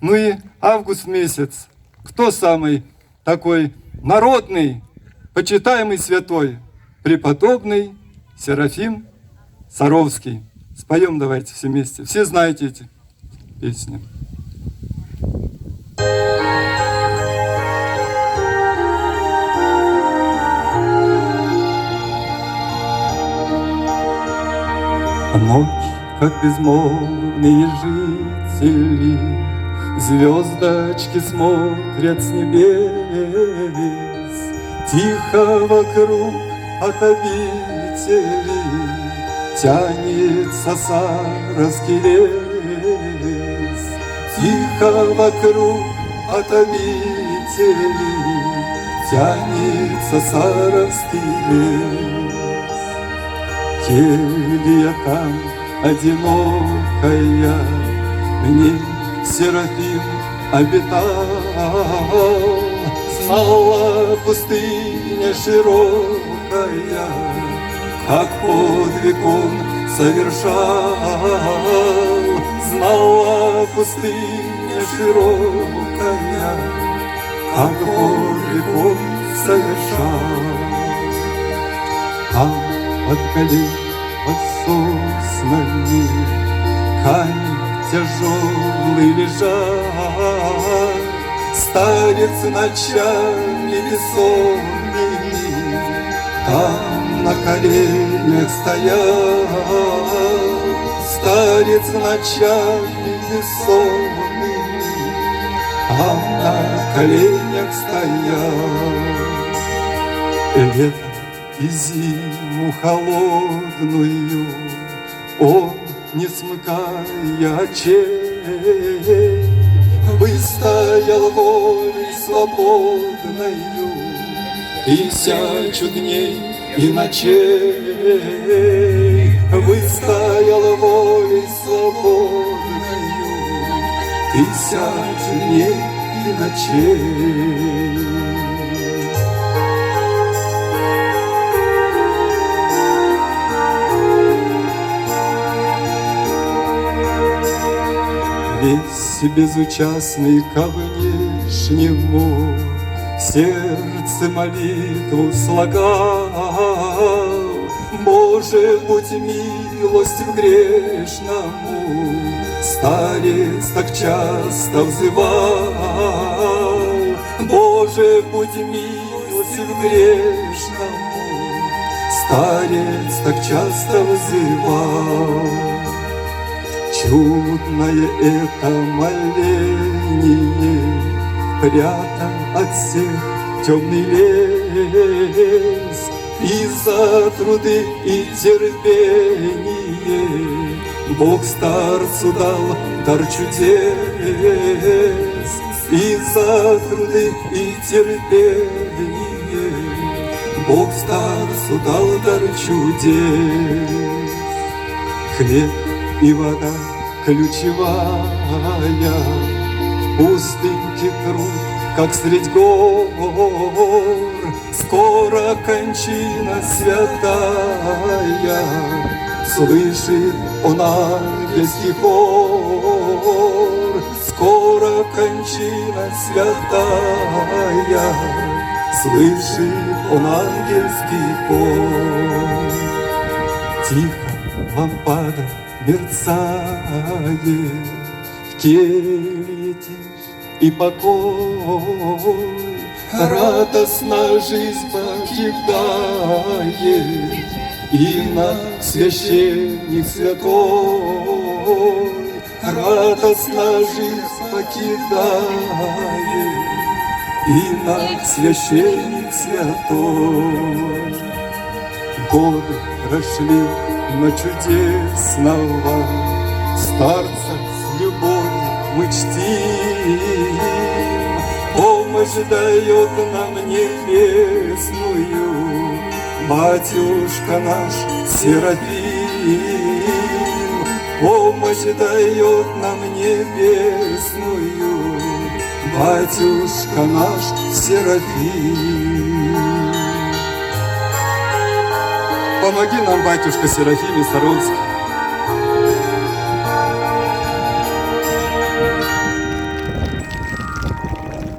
Ну и август месяц. Кто самый такой народный, почитаемый святой? Преподобный Серафим Саровский. Споем давайте все вместе. Все знаете эти песни. Ночь, как безмолвные жители, звездочки смотрят с небес. Тихо вокруг от обители тянется Саровский лес. Тихо вокруг от обители тянется Саровский лес. Келья там одинокая, мне Серафим обитал. Знала пустыня широкая, как подвиг он совершал. Знала пустыня широкая, как подвиг он совершал. Там под колен, под соснами камень тяжелый лежал. Старец ночами бессонными там на коленях стоял. Старец ночами бессонными там на коленях стоял. Лето и зиму холодную он, не смыкая очей, выстоял волей свободною 1000 дней и ночей. Выстоял волей свободною 1000 дней и ночей. Весь безучастный ко внешнему сердце молитву слагал. Боже, будь милостив грешному, старец так часто взывал. Боже, будь милостив грешному, старец так часто взывал. Чудное это моление, прятал от всех темный лес. И за труды и терпение Бог старцу дал дар чудес. И за труды и терпение Бог старцу дал дар чудес. Хлеб и вода ключевая, пустынький труд, как средь гор. Скоро кончина святая, слышит он ангельский хор. Скоро кончина святая, слышит он ангельский хор. Тихо лампада мерцает, в келье тишь и покой. Радостно жизнь покидает инок священник святой. Радостно жизнь покидает инок священник святой. Годы прошли, но чудесного старца с любовью мы чтим. Помощь дает нам небесную батюшка наш Серафим. Помощь дает нам небесную батюшка наш Серафим. Помоги нам, батюшка Серафим Саровский.